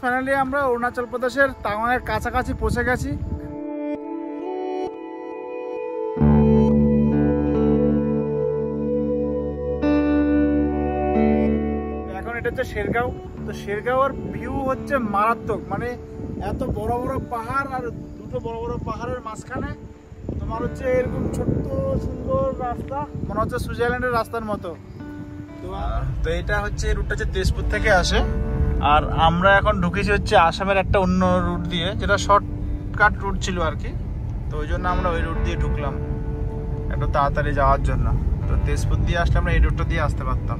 Finally আমরা অরুণাচল প্রদেশের তাওয়াংয়ের কাছাকাছি পৌঁছে গেছি। এখন এটা হচ্ছে শেরগাঁও। তো শেরগাঁওয়ের ভিউ হচ্ছে মারাত্মক, মানে এত বড় বড় পাহাড় আর দুটো বড় বড় পাহাড়ের মাঝখানে তোমার হচ্ছে এরকম ছোট্ট সুন্দর রাস্তা, মনে হচ্ছে সুইজারল্যান্ডের রাস্তার মতো। তো এটা হচ্ছে রুটটা হচ্ছে তেজপুর থেকে আসে, আর আমরা এখন ঢুকেছি হচ্ছে আসামের একটা অন্য রুট দিয়ে, যেটা শর্টকাট রুট ছিল আর কি। তো ওই জন্য আমরা ওই রুট দিয়ে ঢুকলাম একটু তাড়াতাড়ি যাওয়ার জন্য। তো তেজপুর দিয়ে আসলে আমরা এই রুটটা দিয়ে আসতে পারতাম।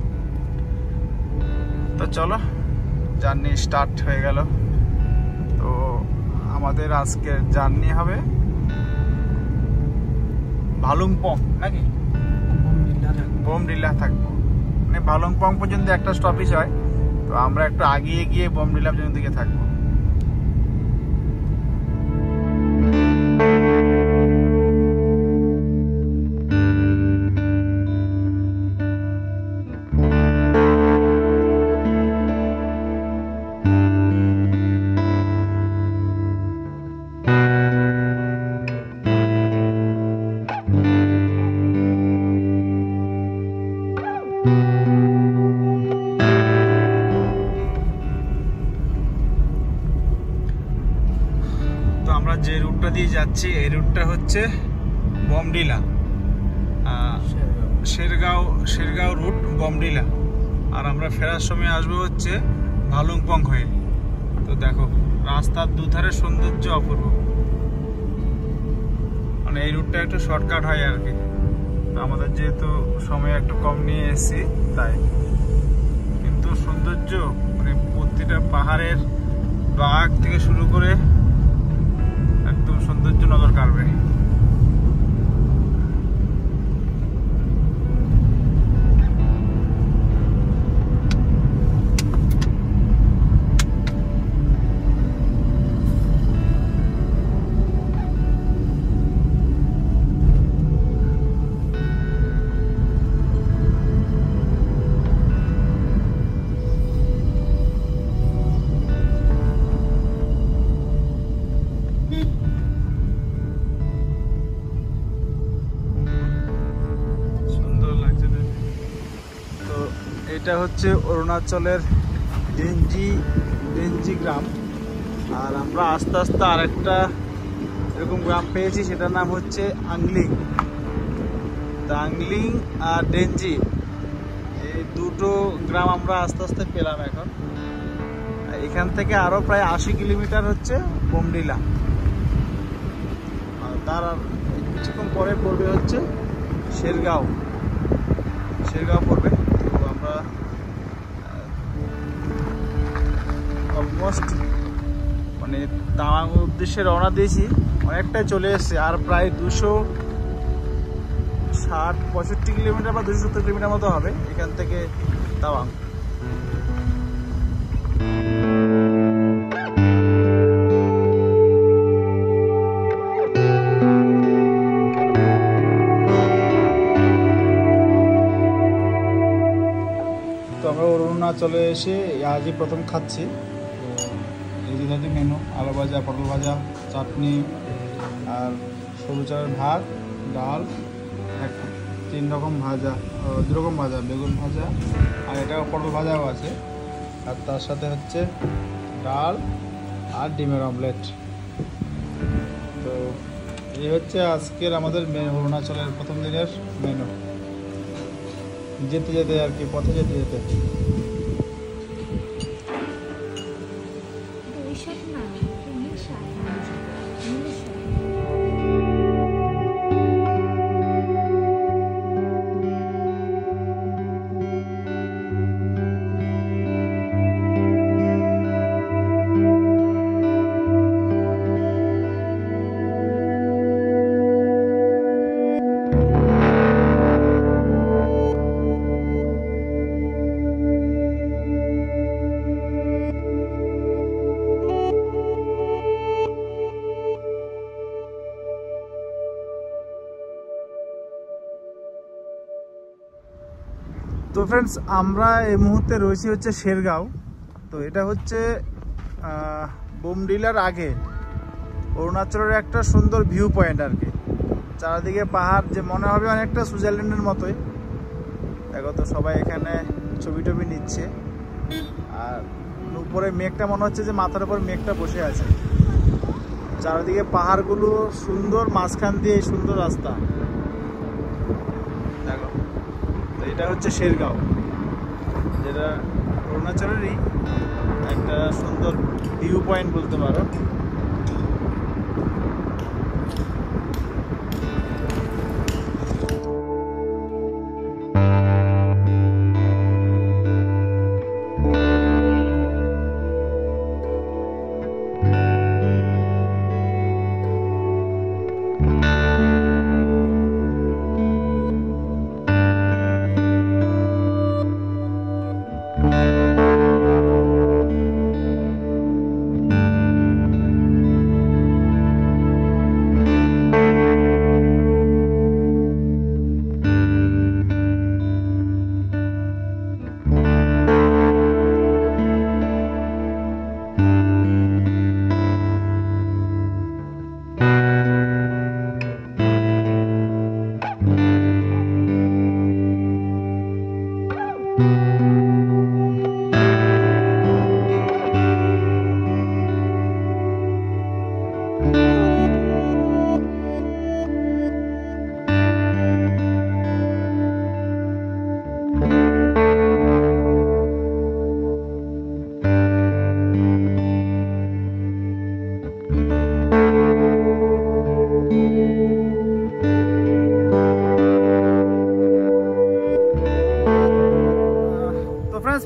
তো চলো, জার্নি স্টার্ট হয়ে গেল। তো আমাদের আজকের জার্নি হবে ভালুংপং, নাকি বোমডিলা থাকবো, মানে ভালুংপং পর্যন্ত একটা স্টপেজ হয়। তো আমরা একটু আগিয়ে গিয়ে বোমডিলা পর্যন্ত দিকে থাকবো। যে রুটটা দিয়ে যাচ্ছি এই রুটটা হচ্ছে বোমডিলা, শেরগাঁও রুট বোমডিলা। আর আমরা ফেরার সময় আসবো হচ্ছে ভালুংপং হয়ে। তো দেখো রাস্তার দুধারে সৌন্দর্য অপূর্ব, মানে এই রুটটা একটু শর্টকাট হয় আর কি। আমাদের যেহেতু সময় একটু কম নিয়ে এসেছি তাই, কিন্তু সৌন্দর্য মানে প্রতিটা পাহাড়ের বাঘ থেকে শুরু করে একদম সৌন্দর্য নজর কাড়বে। এটা হচ্ছে অরুণাচলের ডেঞ্জি গ্রাম। আর আমরা আস্তে আস্তে আরেকটা এরকম গ্রাম পেয়েছি, সেটার নাম হচ্ছে আংলিং। আংলিং আর ডেঞ্জি এই দুটো গ্রাম আমরা আস্তে আস্তে পেলাম এখন। এখান থেকে আরো প্রায় 80 কিলোমিটার হচ্ছে বোমডিলা। আর তার কিছুক্ষণ পরে পড়বে হচ্ছে শেরগাঁও পড়বে। আমরা অলমোস্ট মানে তাওয়াং উদ্দেশ্যে রওনা দিয়েছি, অনেকটাই চলে এসেছে। আর প্রায় 260-65 কিলোমিটার বা 270 কিলোমিটার মতো হবে এখান থেকে তাওয়াং। চলে এসে আজই প্রথম খাচ্ছি। এই যে হচ্ছে মেনু, আলু ভাজা, পটল ভাজা, চাটনি আর সরু চালের ভাত, ডাল, 3 রকম ভাজা, 2 রকম ভাজা, বেগুন ভাজা, আর এটা পটল ভাজাও আছে। আর তার সাথে হচ্ছে ডাল আর ডিমের অমলেট। তো এই হচ্ছে আজকের আমাদের অরুণাচলের প্রথম দিনের মেনু। যেতে যেতে আর কি, পথে যেতে যেতে তো ফ্রেন্ডস, আমরা এই মুহূর্তে রয়েছি হচ্ছে শেরগাঁও। তো এটা হচ্ছে বোমডিলার আগে অরুণাচলের একটা সুন্দর ভিউ পয়েন্ট আর কি। চারিদিকে পাহাড়, যে মনে হবে অনেকটা সুইজারল্যান্ডের মতোই। দেখো তো সবাই এখানে ছবি টবি নিচ্ছে। আর উপরে মেঘটা মনে হচ্ছে যে মাথার উপর মেঘটা বসে আছে। চারিদিকে পাহাড়গুলো সুন্দর, মাঝখান দিয়ে এই সুন্দর রাস্তা। দেখো তো এটা হচ্ছে শেরগাঁও, যেটা অরুণাচলেরই একটা সুন্দর ভিউ পয়েন্ট বলতে পারো।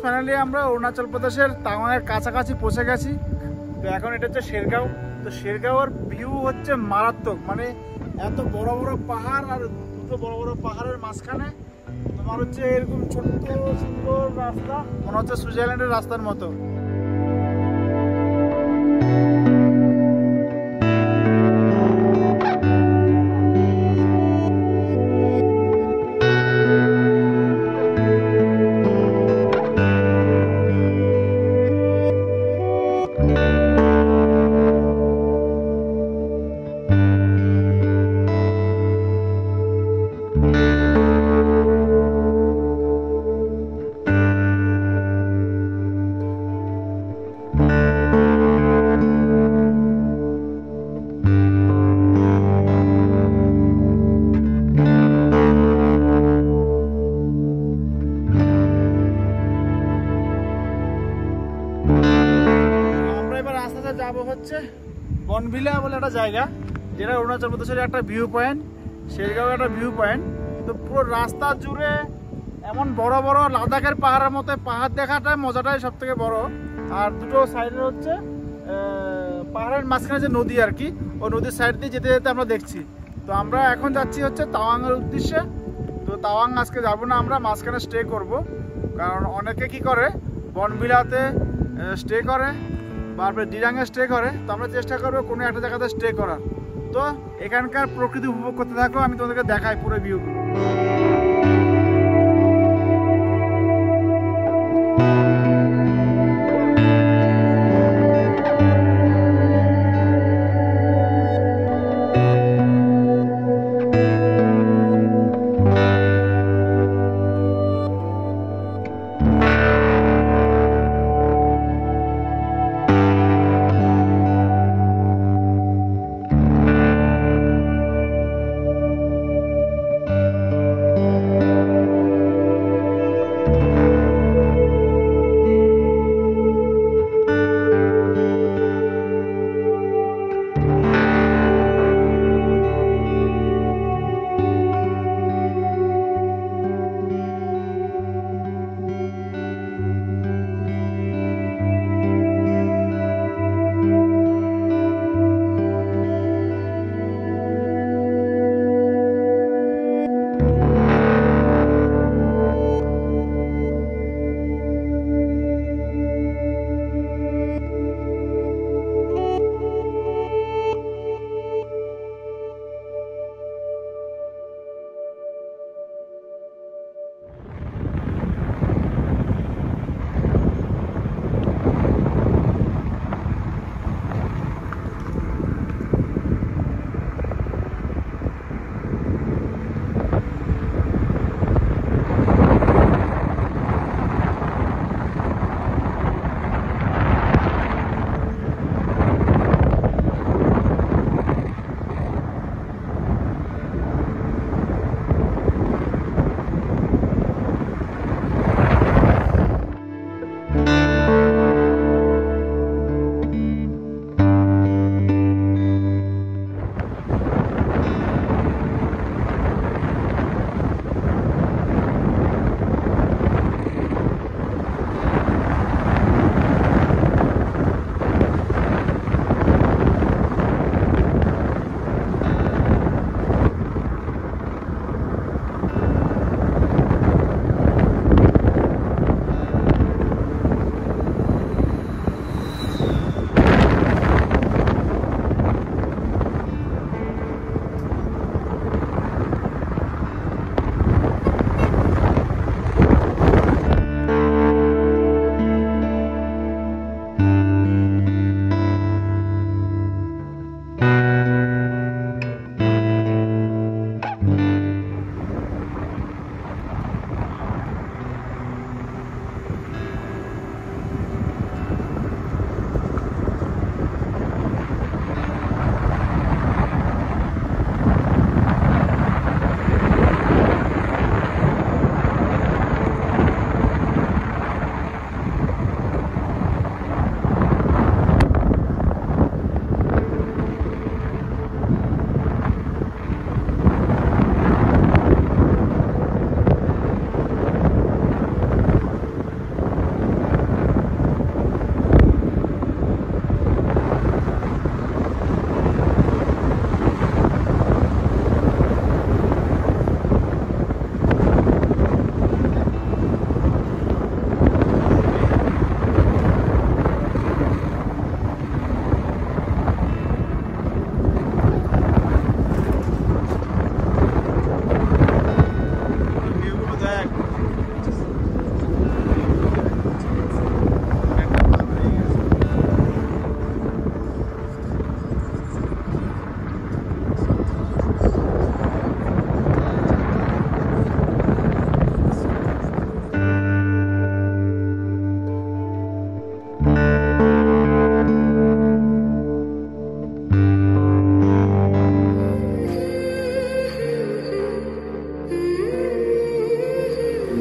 ফাইনালি আমরা অরুণাচল প্রদেশের তাওয়াংয়ের কাছাকাছি পৌঁছে গেছি। তো এখন এটা হচ্ছে শেরগাঁও। তো শেরগাঁওয়ের ভিউ হচ্ছে মারাত্মক, মানে এত বড় বড় পাহাড়, আর দুটো বড় বড় পাহাড়ের মাঝখানে তোমার হচ্ছে এরকম ছোট্ট সুন্দর রাস্তা, মনে হচ্ছে সুইজারল্যান্ডের রাস্তার মতো। যাবো হচ্ছে বনভিলা বলে একটা জায়গা, যেটা অরুণাচল প্রদেশের একটা ভিউ পয়েন্ট, শেরগাঁও একটা ভিউ পয়েন্ট। তো পুরো রাস্তা জুড়ে এমন বড় বড় লাদাখের পাহাড়ের মতো পাহাড় দেখাটা মজাটাই সব থেকে বড়। আর দুটো সাইডে হচ্ছে পাহাড়ের মাঝখানে যে নদী আর কি, ওই নদীর সাইড দিয়ে যেতে যেতে আমরা দেখছি। তো আমরা এখন যাচ্ছি হচ্ছে তাওয়াংয়ের উদ্দেশ্যে। তো তাওয়াং আজকে যাবো না, আমরা মাঝখানে স্টে করব, কারণ অনেকে কি করে বনভিলাতে স্টে করে, তারপরে ডিরাঙে স্টে করে। তো আমরা চেষ্টা করবো কোনো একটা জায়গাতে স্টে করার। তো এখানকার প্রকৃতি উপভোগ করতে থাকো, আমি তোমাদেরকে দেখাই পুরো ভিউগুলো।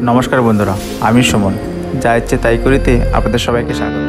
নমস্কার বন্ধুরা, আমি সুমন। যা ইচ্ছে তাই করিতে আপনাদের সবাইকে স্বাগত।